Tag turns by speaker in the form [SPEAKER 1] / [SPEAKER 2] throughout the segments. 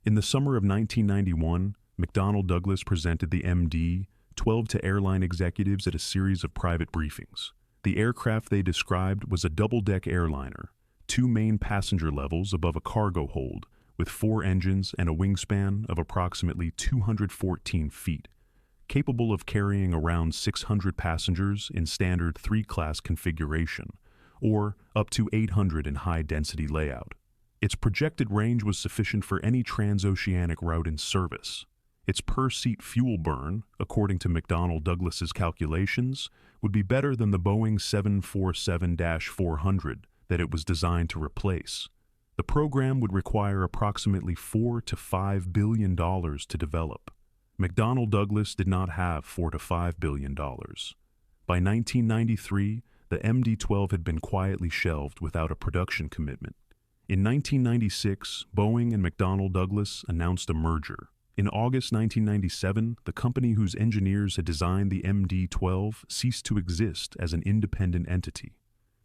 [SPEAKER 1] In the summer of 1991, McDonnell Douglas presented the MD-12 to airline executives at a series of private briefings. The aircraft they described was a double-deck airliner, 2 main passenger levels above a cargo hold, with 4 engines and a wingspan of approximately 214 feet, capable of carrying around 600 passengers in standard 3-class configuration, or up to 800 in high-density layout. Its projected range was sufficient for any transoceanic route in service. Its per-seat fuel burn, according to McDonnell Douglas's calculations, would be better than the Boeing 747-400 that it was designed to replace. The program would require approximately $4 to $5 billion to develop. McDonnell Douglas did not have $4 to $5 billion. By 1993, the MD-12 had been quietly shelved without a production commitment. In 1996, Boeing and McDonnell Douglas announced a merger. In August 1997, the company whose engineers had designed the MD-12 ceased to exist as an independent entity.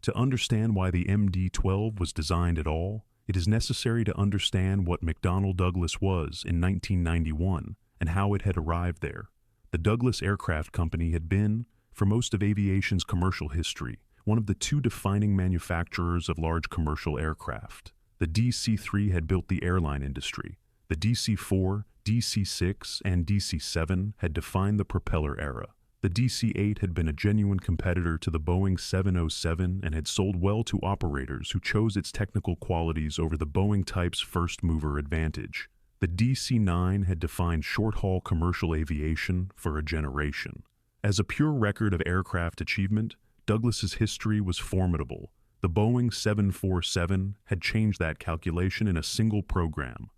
[SPEAKER 1] To understand why the MD-12 was designed at all, it is necessary to understand what McDonnell Douglas was in 1991 and how it had arrived there. The Douglas Aircraft Company had been, for most of aviation's commercial history, one of the 2 defining manufacturers of large commercial aircraft. The DC-3 had built the airline industry. The DC-4, DC-6, and DC-7 had defined the propeller era. The DC-8 had been a genuine competitor to the Boeing 707 and had sold well to operators who chose its technical qualities over the Boeing type's first-mover advantage. The DC-9 had defined short-haul commercial aviation for a generation. As a pure record of aircraft achievement, Douglas's history was formidable. The Boeing 747 had changed that calculation in a single program.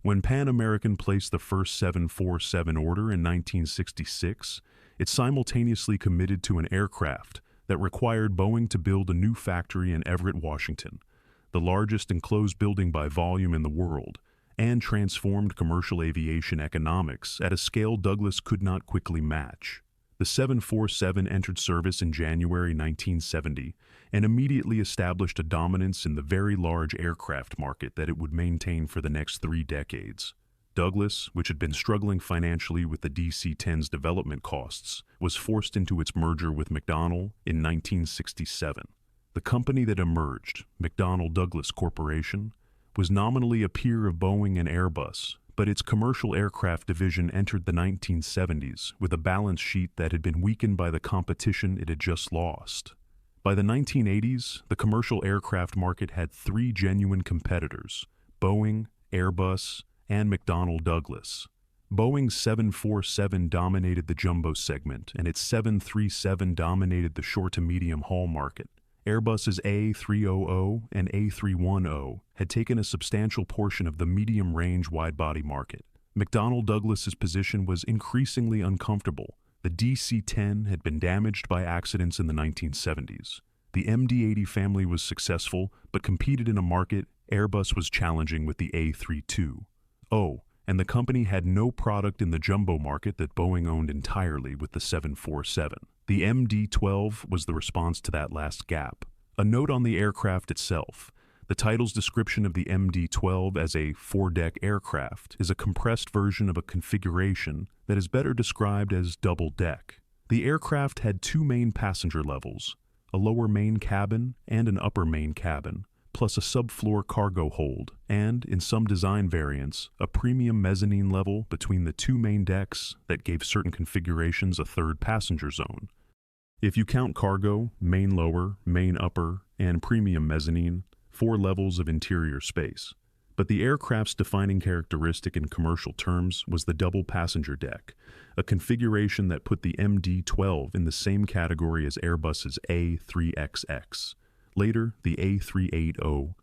[SPEAKER 1] When Pan American placed the first 747 order in 1966, it simultaneously committed to an aircraft that required Boeing to build a new factory in Everett, Washington, the largest enclosed building by volume in the world, and transformed commercial aviation economics at a scale Douglas could not quickly match. The 747 entered service in January 1970 and immediately established a dominance in the very large aircraft market that it would maintain for the next 3 decades. Douglas, which had been struggling financially with the DC-10's development costs, was forced into its merger with McDonnell in 1967. The company that emerged, McDonnell Douglas Corporation, was nominally a peer of Boeing and Airbus, but its commercial aircraft division entered the 1970s with a balance sheet that had been weakened by the competition it had just lost. By the 1980s, the commercial aircraft market had 3 genuine competitors: Boeing, Airbus, and McDonnell Douglas. Boeing's 747 dominated the jumbo segment, and its 737 dominated the short to medium haul market. Airbus's A380 and A310 had taken a substantial portion of the medium-range wide-body market. McDonnell Douglas's position was increasingly uncomfortable. The DC-10 had been damaged by accidents in the 1970s. The MD-80 family was successful, but competed in a market Airbus was challenging with the A320. Oh, and the company had no product in the jumbo market that Boeing owned entirely with the 747. The MD-12 was the response to that last gap. A note on the aircraft itself. The title's description of the MD-12 as a 4-deck aircraft is a compressed version of a configuration that is better described as double-deck. The aircraft had 2 main passenger levels, a lower main cabin and an upper main cabin, plus a subfloor cargo hold, and, in some design variants, a premium mezzanine level between the 2 main decks that gave certain configurations a 3rd passenger zone. If you count cargo, main lower, main upper, and premium mezzanine, 4 levels of interior space. But the aircraft's defining characteristic in commercial terms was the double passenger deck, a configuration that put the MD-12 in the same category as Airbus's A3XX. Later, the A380,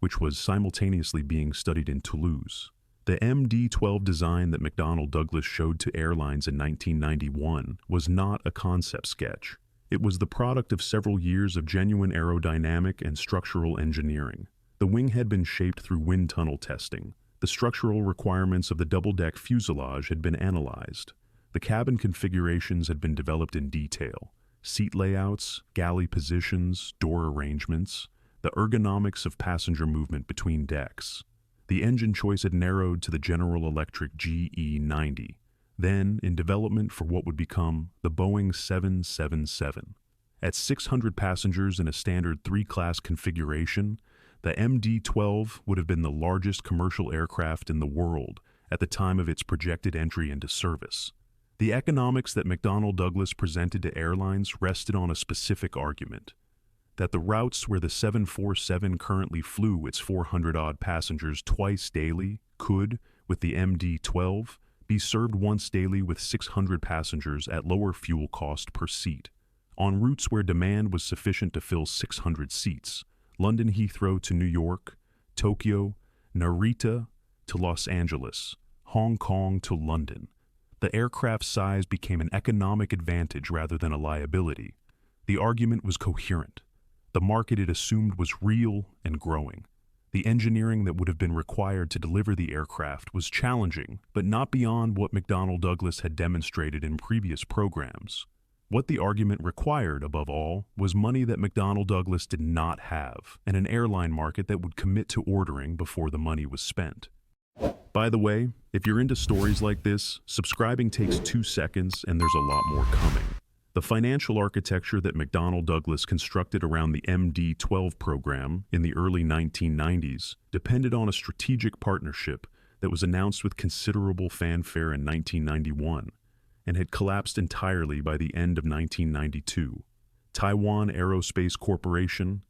[SPEAKER 1] which was simultaneously being studied in Toulouse. The MD-12 design that McDonnell Douglas showed to airlines in 1991 was not a concept sketch. It was the product of several years of genuine aerodynamic and structural engineering. The wing had been shaped through wind tunnel testing. The structural requirements of the double-deck fuselage had been analyzed. The cabin configurations had been developed in detail. Seat layouts, galley positions, door arrangements, the ergonomics of passenger movement between decks. The engine choice had narrowed to the General Electric GE90, then in development for what would become the Boeing 777. At 600 passengers in a standard three-class configuration, the MD-12 would have been the largest commercial aircraft in the world at the time of its projected entry into service. The economics that McDonnell Douglas presented to airlines rested on a specific argument: that the routes where the 747 currently flew its 400-odd passengers twice daily could, with the MD-12, be served once daily with 600 passengers at lower fuel cost per seat. On routes where demand was sufficient to fill 600 seats, London Heathrow to New York, Tokyo, Narita to Los Angeles, Hong Kong to London, the aircraft's size became an economic advantage rather than a liability. The argument was coherent. The market it assumed was real and growing. The engineering that would have been required to deliver the aircraft was challenging, but not beyond what McDonnell Douglas had demonstrated in previous programs. What the argument required, above all, was money that McDonnell Douglas did not have, and an airline market that would commit to ordering before the money was spent. By the way, if you're into stories like this, subscribing takes 2 seconds and there's a lot more coming. The financial architecture that McDonnell Douglas constructed around the MD-12 program in the early 1990s depended on a strategic partnership that was announced with considerable fanfare in 1991 and had collapsed entirely by the end of 1992. Taiwan Aerospace Corporation,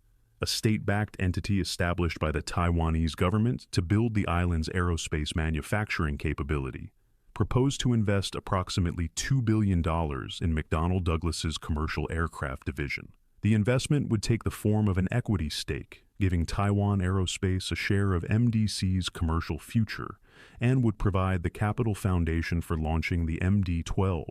[SPEAKER 1] a state-backed entity established by the Taiwanese government to build the island's aerospace manufacturing capability, proposed to invest approximately $2 billion in McDonnell Douglas's commercial aircraft division. The investment would take the form of an equity stake, giving Taiwan Aerospace a share of MDC's commercial future, and would provide the capital foundation for launching the MD-12.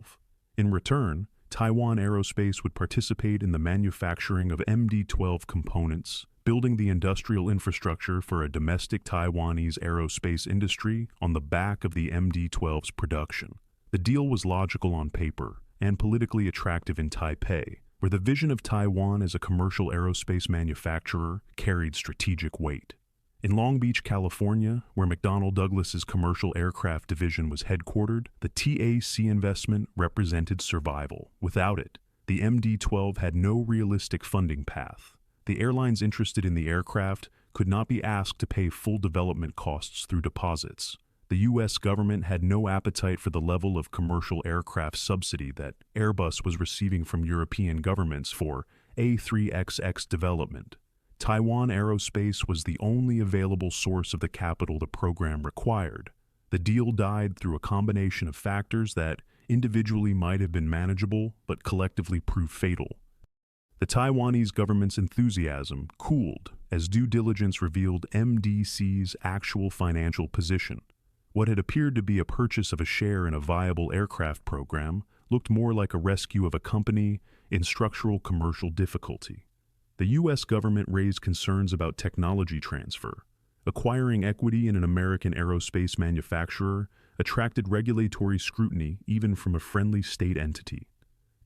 [SPEAKER 1] In return, Taiwan Aerospace would participate in the manufacturing of MD-12 components, building the industrial infrastructure for a domestic Taiwanese aerospace industry on the back of the MD-12's production. The deal was logical on paper and politically attractive in Taipei, where the vision of Taiwan as a commercial aerospace manufacturer carried strategic weight. In Long Beach, California, where McDonnell Douglas's commercial aircraft division was headquartered, the TAC investment represented survival. Without it, the MD-12 had no realistic funding path. The airlines interested in the aircraft could not be asked to pay full development costs through deposits. The U.S. government had no appetite for the level of commercial aircraft subsidy that Airbus was receiving from European governments for A380 development. Taiwan Aerospace was the only available source of the capital the program required. The deal died through a combination of factors that individually might have been manageable but collectively proved fatal. The Taiwanese government's enthusiasm cooled as due diligence revealed MDC's actual financial position. What had appeared to be a purchase of a share in a viable aircraft program looked more like a rescue of a company in structural commercial difficulty. The U.S. government raised concerns about technology transfer. Acquiring equity in an American aerospace manufacturer attracted regulatory scrutiny even from a friendly state entity.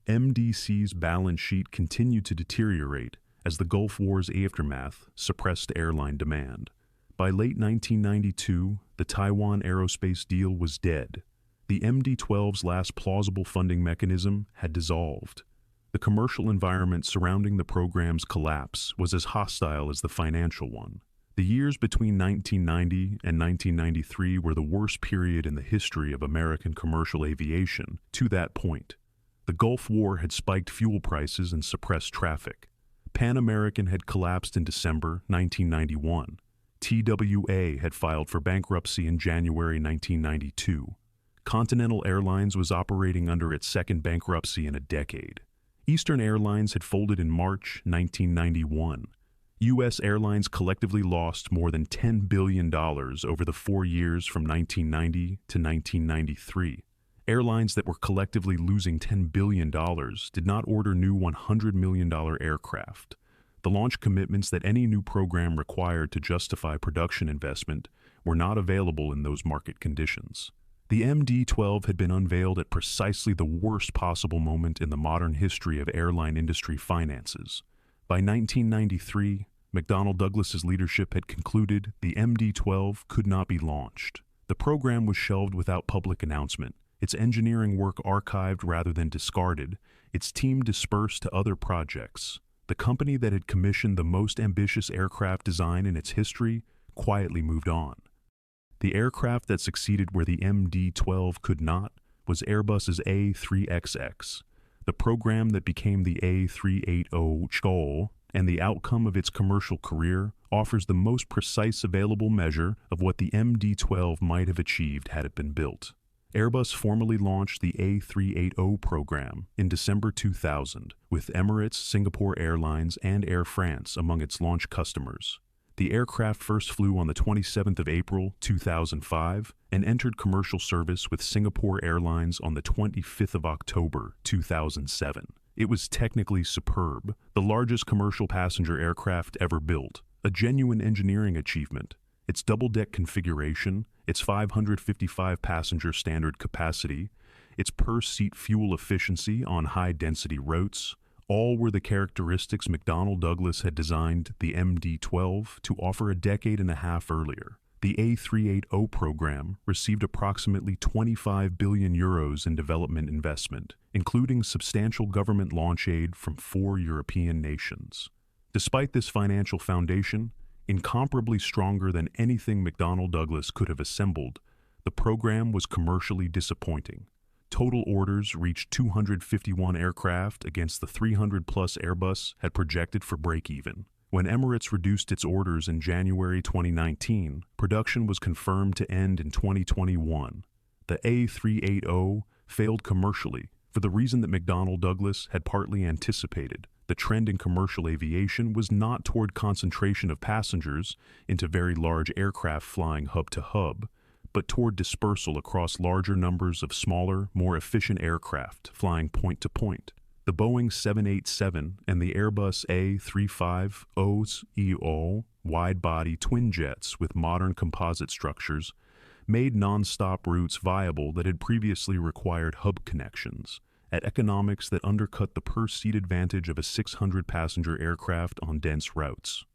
[SPEAKER 1] MDC's balance sheet continued to deteriorate as the Gulf War's aftermath suppressed airline demand. By late 1992, the Taiwan aerospace deal was dead. The MD-12's last plausible funding mechanism had dissolved. The commercial environment surrounding the program's collapse was as hostile as the financial one. The years between 1990 and 1993 were the worst period in the history of American commercial aviation to that point. The Gulf War had spiked fuel prices and suppressed traffic. Pan American had collapsed in December 1991. TWA had filed for bankruptcy in January 1992. Continental Airlines was operating under its second bankruptcy in a decade. Eastern Airlines had folded in March 1991. U.S. airlines collectively lost more than $10 billion over the 4 years from 1990 to 1993. Airlines that were collectively losing $10 billion did not order new $100 million aircraft. The launch commitments that any new program required to justify production investment were not available in those market conditions. The MD-12 had been unveiled at precisely the worst possible moment in the modern history of airline industry finances. By 1993, McDonnell Douglas's leadership had concluded the MD-12 could not be launched. The program was shelved without public announcement, its engineering work archived rather than discarded, its team dispersed to other projects. The company that had commissioned the most ambitious aircraft design in its history quietly moved on. The aircraft that succeeded where the MD-12 could not was Airbus's A3XX, the program that became the A380, and the outcome of its commercial career offers the most precise available measure of what the MD-12 might have achieved had it been built. Airbus formally launched the A380 program in December 2000, with Emirates, Singapore Airlines, and Air France among its launch customers. The aircraft first flew on the 27th of April 2005 and entered commercial service with Singapore Airlines on the 25th of October 2007. It was technically superb, the largest commercial passenger aircraft ever built, a genuine engineering achievement. Its double-deck configuration, its 555-passenger standard capacity, its per-seat fuel efficiency on high-density routes, all were the characteristics McDonnell Douglas had designed the MD-12 to offer a decade and a half earlier. The A380 program received approximately 25 billion euros in development investment, including substantial government launch aid from 4 European nations. Despite this financial foundation, incomparably stronger than anything McDonnell Douglas could have assembled, the program was commercially disappointing. Total orders reached 251 aircraft against the 300-plus Airbus had projected for break-even. When Emirates reduced its orders in January 2019, production was confirmed to end in 2021. The A380 failed commercially for the reason that McDonnell Douglas had partly anticipated. The trend in commercial aviation was not toward concentration of passengers into very large aircraft flying hub to hub, but toward dispersal across larger numbers of smaller, more efficient aircraft flying point to point. The Boeing 787 and the Airbus A350 wide-body twin jets with modern composite structures made non-stop routes viable that had previously required hub connections, at economics that undercut the per-seat advantage of a 600-passenger aircraft on dense routes.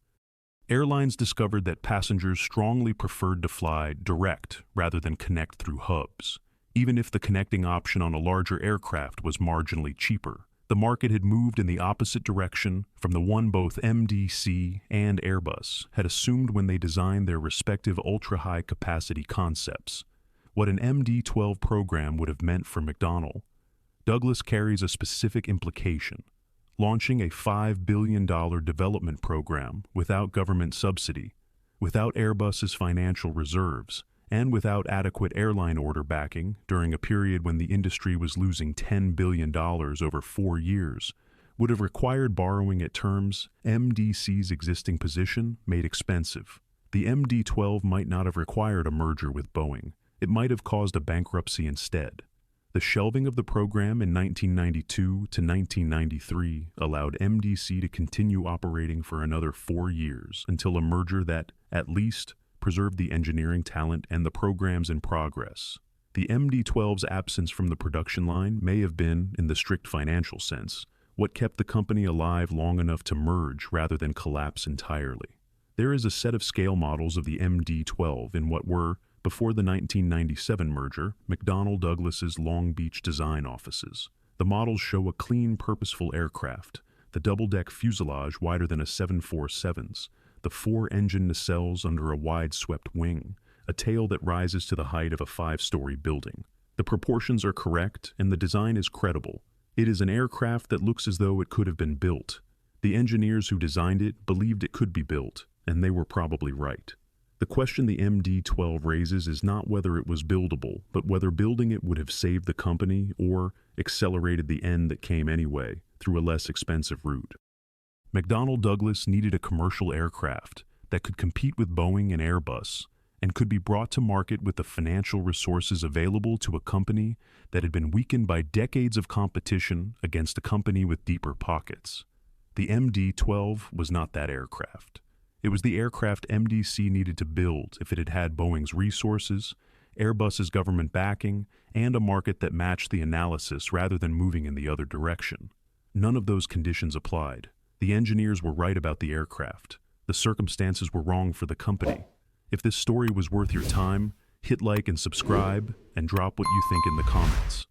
[SPEAKER 1] Airlines discovered that passengers strongly preferred to fly direct rather than connect through hubs, even if the connecting option on a larger aircraft was marginally cheaper. The market had moved in the opposite direction from the one both MDC and Airbus had assumed when they designed their respective ultra-high capacity concepts. What an MD-12 program would have meant for McDonnell, Douglas carries a specific implication. Launching a $5 billion development program without government subsidy, without Airbus's financial reserves, and without adequate airline order backing during a period when the industry was losing $10 billion over 4 years, would have required borrowing at terms MDC's existing position made expensive. The MD-12 might not have required a merger with Boeing. It might have caused a bankruptcy instead. The shelving of the program in 1992 to 1993 allowed MDC to continue operating for another 4 years until a merger that, at least, preserved the engineering talent and the programs in progress. The MD-12's absence from the production line may have been, in the strict financial sense, what kept the company alive long enough to merge rather than collapse entirely. There is a set of scale models of the MD-12 in what were, before the 1997 merger, McDonnell Douglas's Long Beach design offices. The models show a clean, purposeful aircraft, the double-deck fuselage wider than a 747's, the 4-engine nacelles under a wide-swept wing, a tail that rises to the height of a 5-story building. The proportions are correct, and the design is credible. It is an aircraft that looks as though it could have been built. The engineers who designed it believed it could be built, and they were probably right. The question the MD-12 raises is not whether it was buildable, but whether building it would have saved the company or accelerated the end that came anyway through a less expensive route. McDonnell Douglas needed a commercial aircraft that could compete with Boeing and Airbus and could be brought to market with the financial resources available to a company that had been weakened by decades of competition against a company with deeper pockets. The MD-12 was not that aircraft. It was the aircraft MDC needed to build if it had had Boeing's resources, Airbus's government backing, and a market that matched the analysis rather than moving in the other direction. None of those conditions applied. The engineers were right about the aircraft. The circumstances were wrong for the company. If this story was worth your time, hit like and subscribe, and drop what you think in the comments.